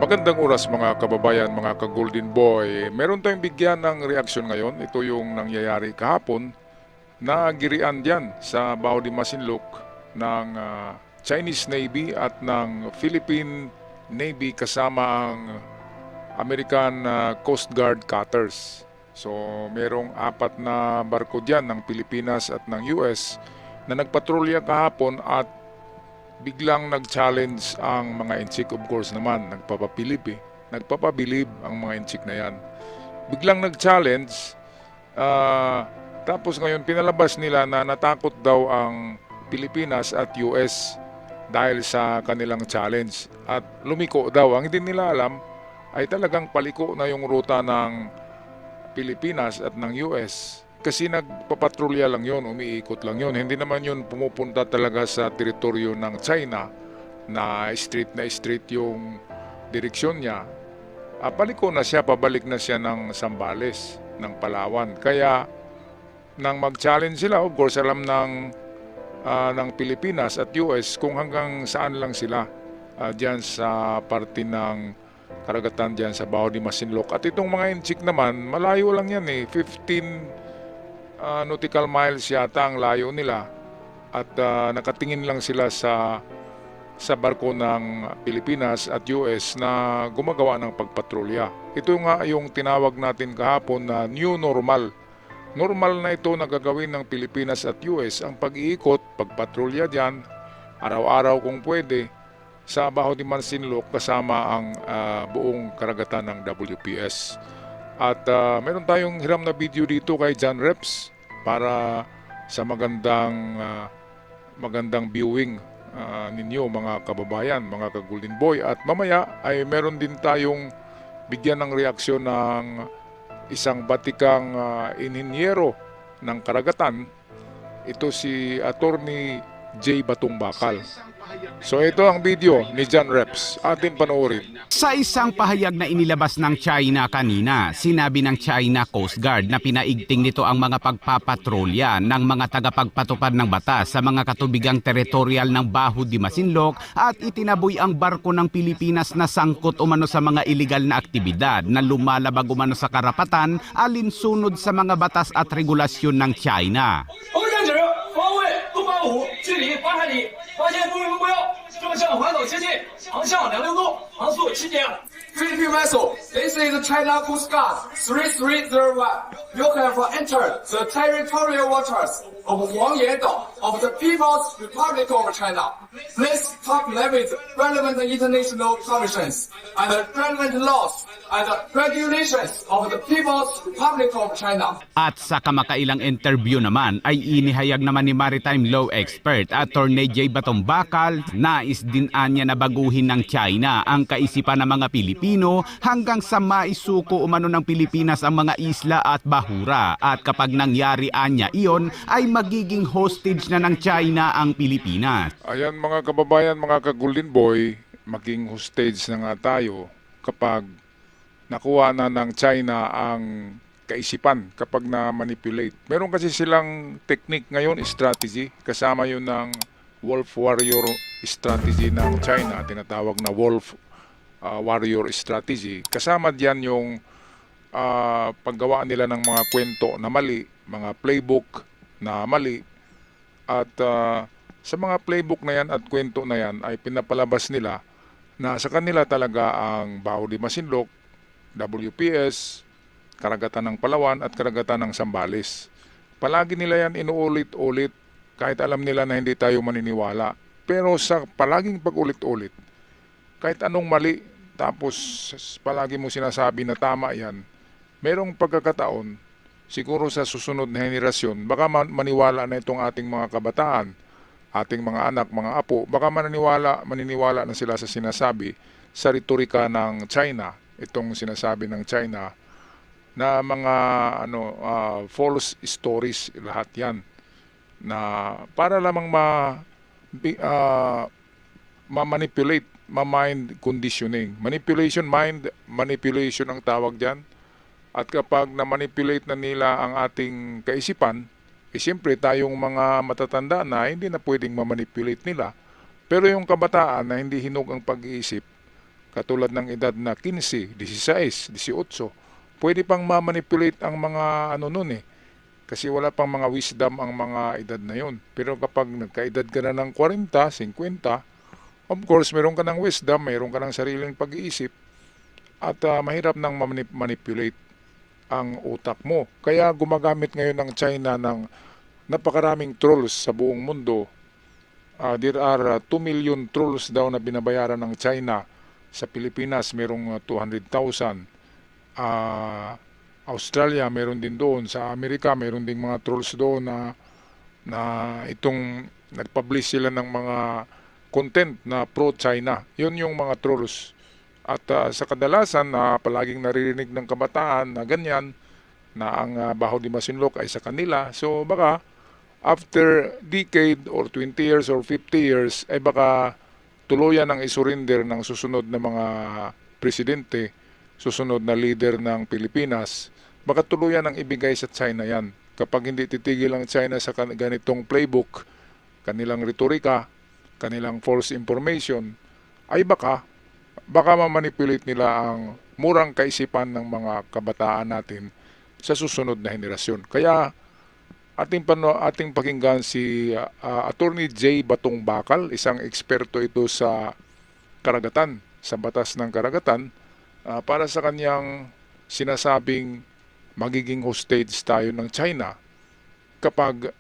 Magandang oras mga kababayan, mga ka-Golden Boy. Meron tayong bigyan ng reaksyon ngayon. Ito yung nangyayari kahapon na girian dyan sa Bao de Masinloc ng Chinese Navy at ng Philippine Navy kasama ang American Coast Guard cutters. So merong apat na barko dyan ng Pilipinas at ng US na nagpatrolya kahapon at biglang nag-challenge ang mga inchik. Of course naman, nagpapabilib ang mga inchik na yan. Biglang nag-challenge, tapos ngayon pinalabas nila na natakot daw ang Pilipinas at US dahil sa kanilang challenge. At lumiko daw. Ang hindi nila alam ay talagang paliko na yung ruta ng Pilipinas at ng US. Kasi nagpapatrolya lang yon, umiikot lang yon. Hindi naman yon pumupunta talaga sa teritoryo ng China na street yung direksyon niya. Paliko na siya, pabalik na siya ng Zambales, ng Palawan. Kaya nang mag-challenge sila, of course alam ng Pilipinas at US kung hanggang saan lang sila diyan sa parte ng karagatan diyan sa Bao de Masinloc. At itong mga inchik naman, malayo lang yan 15 nautical miles yata ang layo nila at nakatingin lang sila sa barko ng Pilipinas at US na gumagawa ng pagpatrolya. Ito nga yung tinawag natin kahapon na new normal. Normal na ito na gagawin ng Pilipinas at US ang pag-iikot, pagpatrolya dyan, araw-araw kung pwede, sa Bao de Masinloc kasama ang buong karagatan ng WPS. At meron tayong hiram na video dito kay John Reps para sa magandang viewing ninyo mga kababayan, mga ka-Golden Boy. At mamaya ay meron din tayong bigyan ng reaksyon ng isang batikang inhinyero ng karagatan. Ito si Attorney J. Batong Bakal. So ito ang video ni John Reps. Ating panoorin. Sa isang pahayag na inilabas ng China kanina, sinabi ng China Coast Guard na pinaigting nito ang mga pagpapatrolya ng mga tagapagpatupad ng batas sa mga katubigang teritorial ng Bao de Masinloc at itinaboy ang barko ng Pilipinas na sangkot umano sa mga iligal na aktibidad na lumalabag umano sa karapatan alinsunod sa mga batas at regulasyon ng China. 方位东八五，距离8海里，发现不明目标，正向环岛接近，航向26度，航速7节。Philippine vessel, this is China Coast Guard 3301. You have entered the territorial waters of Wangyedao of the People's Republic of China. Please comply with relevant international conventions and relevant laws and regulations of the People's Republic of China. At sa kamakailang interview naman ay inihayag naman ni maritime law expert Attorney J. Batong Bakal nais din anya na baguhin ng China ang kaisipan ng mga Pilipino hanggang sa maisuko umano ng Pilipinas ang mga isla at bahura. At kapag nangyari anya iyon ay magiging hostage na ng China ang Pilipinas. Ayan mga kababayan, mga ka-Golden Boy, maging hostage na nga tayo kapag nakuha na ng China ang kaisipan, kapag na-manipulate. Meron kasi silang technique ngayon, strategy, kasama yun ng Wolf Warrior strategy ng China, tinatawag na Wolf Warrior strategy. Kasama diyan yung paggawa nila ng mga kwento na mali, mga playbook na mali, at sa mga playbook na yan at kwento na yan ay pinapalabas nila na sa kanila talaga ang Bao de Masinloc, WPS, karagatan ng Palawan at karagatan ng Zambales. Palagi nila yan inuulit-ulit kahit alam nila na hindi tayo maniniwala. Pero sa palaging pag-ulit-ulit, kahit anong mali, tapos palagi mo sinasabi na tama yan, merong pagkakataon, siguro sa susunod na henerasyon, baka maniwala na itong ating mga kabataan, ating mga anak, mga apo, baka maniniwala na sila sa sinasabi sa retorika ng China, itong sinasabi ng China na mga false stories, lahat yan na para lamang ma-manipulate, ma-mind conditioning. Mind manipulation ang tawag dyan. At kapag na-manipulate na nila ang ating kaisipan, siyempre tayong mga matatanda na hindi na pwedeng ma-manipulate nila. Pero yung kabataan na hindi hinog ang pag-iisip, katulad ng edad na 15, 16, 18, pwede pang ma-manipulate ang mga ano nun eh. Kasi wala pang mga wisdom ang mga edad na yon. Pero kapag nagkaedad ka na ng 40, 50, of course, meron ka ng wisdom, meron ka ng sariling pag-iisip, at mahirap nang manipulate ang utak mo. Kaya gumagamit ngayon ng China ng napakaraming trolls sa buong mundo. There are 2 million trolls daw na binabayaran ng China. Sa Pilipinas, merong 200,000. Australia, meron din doon. Sa Amerika, meron din mga trolls doon na itong nag-publish sila ng mga content na pro-China. Yun yung mga trolls. At sa kadalasan, palaging naririnig ng kabataan na ganyan, na ang Baho de Masinloc ay sa kanila. So baka after decade or 20 years or 50 years, ay baka tuluyan ang isurrender ng susunod na mga presidente, susunod na leader ng Pilipinas, baka tuluyan ang ibigay sa China yan. Kapag hindi titigil ang China sa ganitong playbook, kanilang retorika, kanilang false information, ay baka ma-manipulate nila ang murang kaisipan ng mga kabataan natin sa susunod na henerasyon. Kaya ating pakinggan si Attorney J. Batong Bakal, isang eksperto ito sa karagatan, sa batas ng karagatan, para sa kanyang sinasabing magiging hostage tayo ng China kapag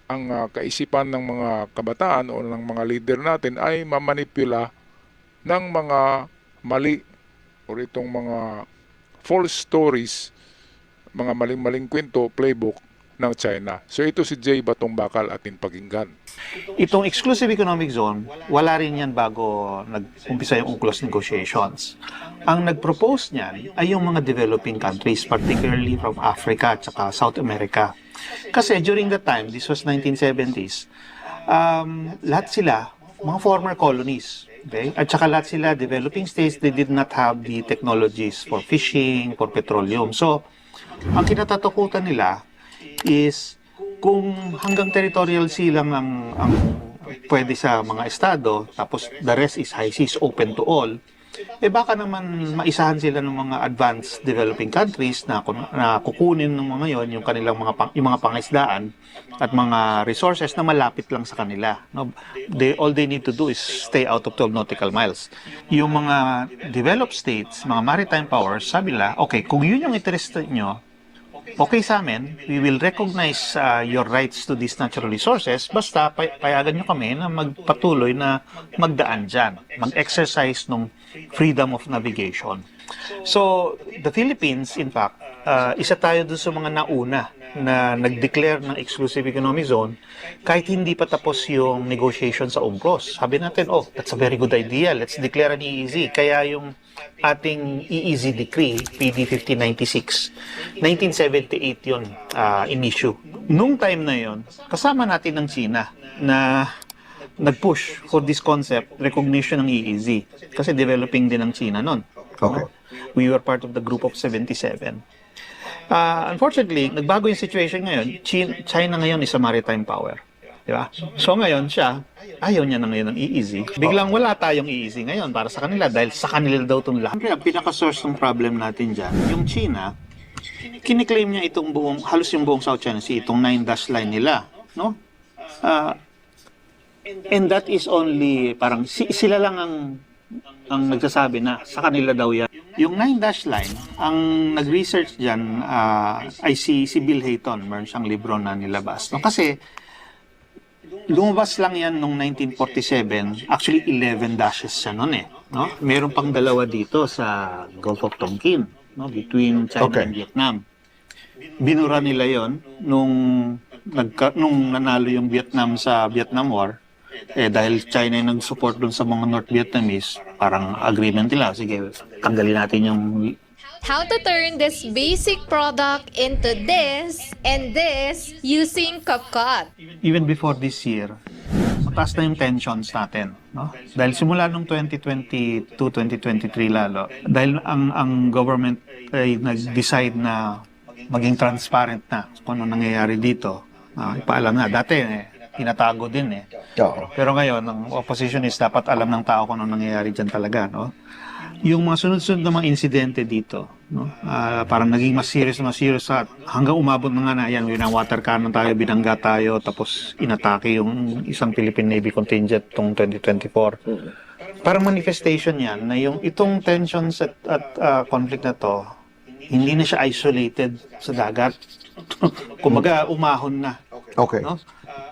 ang kaisipan ng mga kabataan o ng mga leader natin ay mamanipula ng mga mali o itong mga false stories, mga maling-maling kwento, playbook ng China. So ito si Jay Batong Bakal ating pakinggan. Itong exclusive economic zone, wala rin yan bago nag-umpisa yung UNCLOS negotiations. Ang nag-propose niyan ay yung mga developing countries, particularly from Africa at saka South America. Kasi during that time, this was 1970s, lahat sila, mga former colonies. Okay? At saka lahat sila, developing states, they did not have the technologies for fishing, for petroleum. So, ang kinatatakutan nila is kung hanggang territorial sea lang ang pwede sa mga estado, tapos the rest is high seas, open to all, baka naman maisahan sila ng mga advanced developing countries na kukunin ng mga yon yung kanilang yung mga pangisdaan at mga resources na malapit lang sa kanila. No? All they need to do is stay out of 12 nautical miles. Yung mga developed states, mga maritime powers, sabi nila, okay, kung yun yung interest nyo, okay sa amin, we will recognize your rights to these natural resources, basta payagan nyo kami na magpatuloy na magdaan dyan, mag-exercise ng freedom of navigation. So, the Philippines, in fact, isa tayo dun sa mga nauna na nag-declare ng exclusive economic zone kahit hindi pa tapos yung negotiation sa UNCLOS. Sabi natin, oh, that's a very good idea. Let's declare an EEZ. Kaya yung ating EEZ decree, PD 1596, 1978 yun in-issue. Nung time na yun, kasama natin ng China na nag-push for this concept, recognition ng EEZ. Kasi developing din ng China nun. Okay. We were part of the group of 77. Unfortunately, nagbago yung situation ngayon. China ngayon is a maritime power. Di ba? So ngayon siya, ayaw niya na ngayon ng EEZ. Biglang wala tayong EEZ ngayon para sa kanila dahil sa kanila daw itong lahat. Ang pinaka-source ng problem natin dyan, yung China, kiniklaim niya itong halos yung buong South China Sea, itong 9-dash line nila. No? And that is only, parang sila lang ang nagsasabi na sa kanila daw yan. Yung 9-dash line, ang nag-research dyan ay si Bill Hayton. Meron siyang libro na nilabas. No? Kasi lumabas lang yan noong 1947. Actually, 11 dashes siya noon eh. No? Meron pang dalawa dito sa Gulf of Tonkin, no? Between China and Vietnam. Binura nila yon nung nanalo yung Vietnam sa Vietnam War. Dahil China yung nag-support dun sa mga North Vietnamese, parang agreement nila, sige, tanggalin natin yung... How to turn this basic product into this and this using CapCut. Even before this year, mataas na yung tensions natin. No? Dahil simula nung 2022, 2023 lalo, dahil ang government ay nag-decide na maging transparent na kung ano nangyayari dito. Ipaalam na. Dati, tinatago din eh. Oo. Pero ngayon, ang opposition is dapat alam ng tao kung ano nangyayari dyan talaga, no? yung mga sunod-sunod na mga insidente dito, no? Parang naging mas serious at hanggang umabot na nga na yan, water cannon tayo, binangga tayo, tapos inatake yung isang Philippine Navy contingent tong 2024. Parang manifestation yan na yung itong tensions at conflict na to, hindi na siya isolated sa dagat. Kumbaga, umahon na. Okay. No?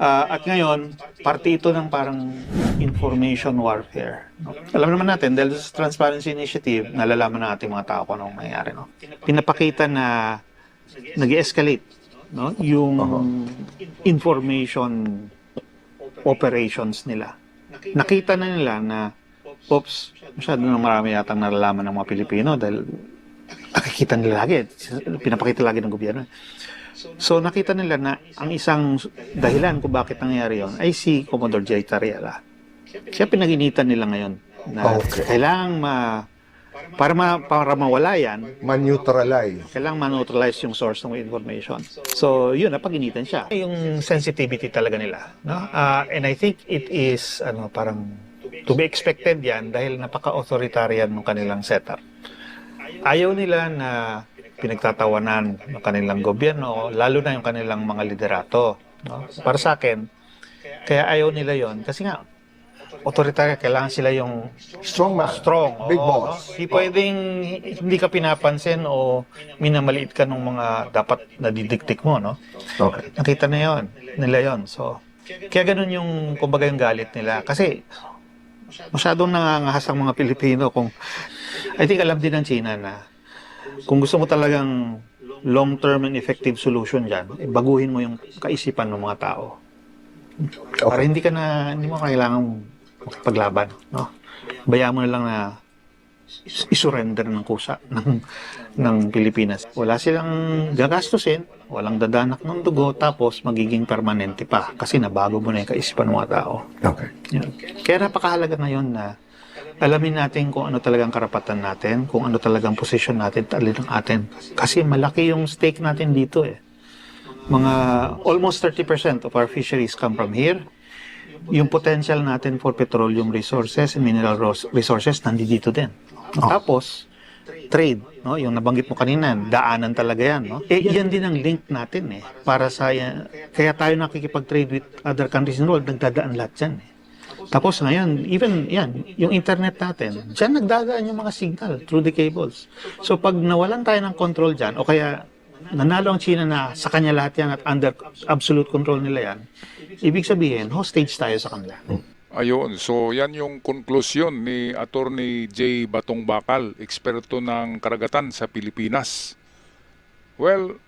At ngayon, parte ito ng parang information warfare. No? Alam naman natin, dahil sa Transparency Initiative, nalalaman ng ating mga tao kung anong nangyayari. No? Pinapakita na nag-escalate, no? Yung information operations nila. Nakita na nila na, oops, masyado na marami yatang nalalaman ng mga Pilipino dahil nakikita nila lagi, pinapakita lagi ng gobyerno. So nakita nila na ang isang dahilan kung bakit nangyari yon ay si Commodore J. Tariela. Siya pinag-initan nila ngayon na kailangang para mawala yan, Man-neutralize. kailangang ma-neutralize yung source ng information. So yun, napag-initan siya. Yung sensitivity talaga nila. No? And I think it is parang to be expected yan dahil napaka-authoritarian ng kanilang setup. Ayaw nila na pinagtatawanan ng kanilang gobyerno, lalo na yung kanilang mga liderato. No? Para sa akin, kaya ayaw nila yon kasi nga, authoritarian, kailangan sila yung Strong man. strong. Big Oo, boss. no? Hindi pwedeng hindi ka pinapansin o minamaliit ka ng mga dapat nadidiktik mo. No? Okay. Nakita na nila yon. So, kaya ganun yung, kumbaga yung galit nila. Kasi, masyadong nangangahas ang mga Pilipino kung, I think alam din ng China na kung gusto mo talagang long-term and effective solution dyan, baguhin mo yung kaisipan ng mga tao. Para hindi mo kailangan makipaglaban. No? Bayaan mo na lang na isurrender ng kusa ng Pilipinas. Wala silang gagastusin, walang dadanak ng dugo, tapos magiging permanente pa kasi nabago mo na yung kaisipan ng mga tao. Okay. Yan. Kaya napakahalaga ngayon na alamin natin kung ano talagang karapatan natin, kung ano talagang posisyon natin, talin ng atin. Kasi malaki yung stake natin dito eh. Mga almost 30% of our fisheries come from here. Yung potential natin for petroleum resources and mineral resources nandito din. Tapos, trade, no? Yung nabanggit mo kanina, daanan talaga yan, no? Yan din ang link natin eh. Para sa kaya tayo nakikipag-trade with other countries in the world, nagdadaan lahat yan eh. Tapos ngayon, even yan, yung internet natin, dyan nagdadaan yung mga signal through the cables. So pag nawalan tayo ng control dyan, o kaya nanalo ang China na sa kanya lahat yan at under absolute control nila yan, ibig sabihin, hostage tayo sa kanila. Ayun, so yan yung konklusyon ni Attorney J. Batong Bakal, eksperto ng karagatan sa Pilipinas. Well,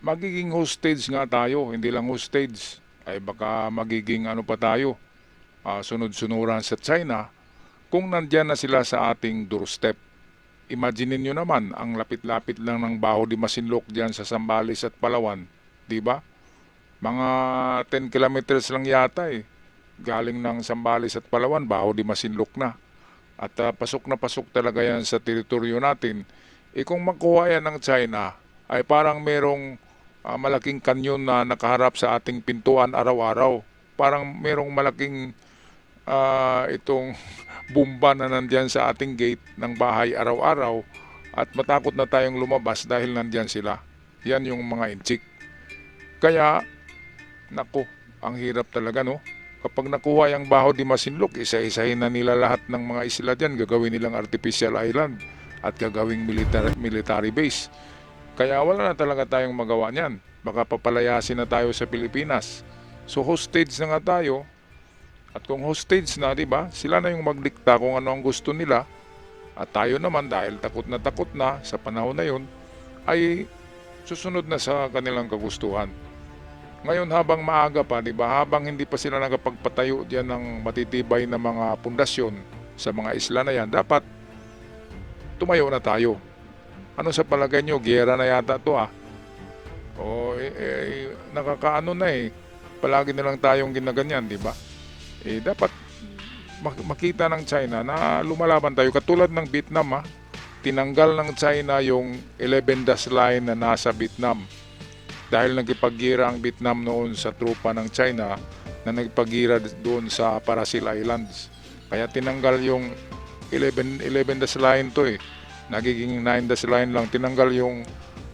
magiging hostage nga tayo, hindi lang hostage, ay baka magiging pa tayo, sunod-sunuran sa China kung nandyan na sila sa ating doorstep. Imagine nyo naman ang lapit-lapit lang ng Baho de Masinloc dyan sa Zambales at Palawan, di ba? Mga 10 kilometers lang yata eh. Galing ng Zambales at Palawan, Baho de Masinloc na. At pasok na pasok talaga yan sa teritoryo natin. Kung makuha yan ng China, ay parang merong malaking kanyon na nakaharap sa ating pintuan araw-araw. Parang merong malaking itong bumba na nandyan sa ating gate ng bahay araw-araw at matakot na tayong lumabas dahil nandyan sila. Yan yung mga inchik. Kaya, naku, ang hirap talaga no. Kapag nakuha yung Baho de Masinloc, isa-isahin na nila lahat ng mga isla dyan, gagawin nilang artificial island at gagawing military base. Kaya wala na talaga tayong magawa niyan. Baka papalayasin na tayo sa Pilipinas. So hostage na nga tayo. At kung hostage na, di ba, sila na yung magdikta kung ano ang gusto nila. At tayo naman, dahil takot na sa panahon na yun, ay susunod na sa kanilang kagustuhan. Ngayon habang maaga pa, di ba, habang hindi pa sila nakapagpatayo diyan ng matitibay na mga pundasyon sa mga isla na yan, dapat tumayo na tayo. Ano sa palagay nyo? Giyera na yata to nakakaano na eh. Palagi na lang tayong ginaganyan, di ba? Dapat makita ng China na lumalaban tayo. Katulad ng Vietnam, tinanggal ng China yung 11 dash line na nasa Vietnam. Dahil nagkipaggira ang Vietnam noon sa trupa ng China na nagpagira doon sa Parasil Islands. Kaya tinanggal yung 11 dash line to eh. Nagiging 9 dash line lang. Tinanggal yung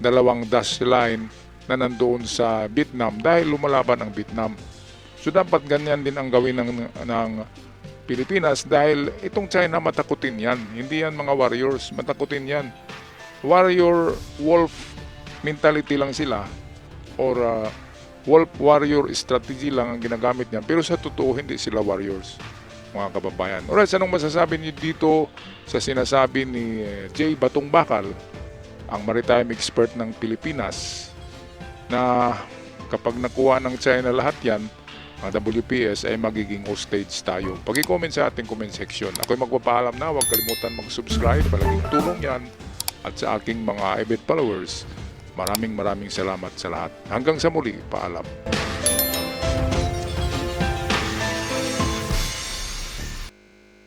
2 dash line na nandoon sa Vietnam dahil lumalaban ang Vietnam. So dapat ganyan din ang gawin ng Pilipinas dahil itong China matakutin yan. Hindi yan mga warriors, matakutin yan. Warrior wolf mentality lang sila or wolf warrior strategy lang ang ginagamit niyan. Pero sa totoo hindi sila warriors, mga kababayan. Alright, anong masasabi niyo dito sa sinasabi ni Jay Batong Bakal, ang maritime expert ng Pilipinas, na kapag nakuha ng China lahat yan, ang WPS ay magiging hostage tayo? Pag-comment sa ating comment section. Ako'y magpapaalam na, huwag kalimutan mag-subscribe, malaking tulong yan. At sa aking mga avid followers, maraming salamat sa lahat. Hanggang sa muli, paalam.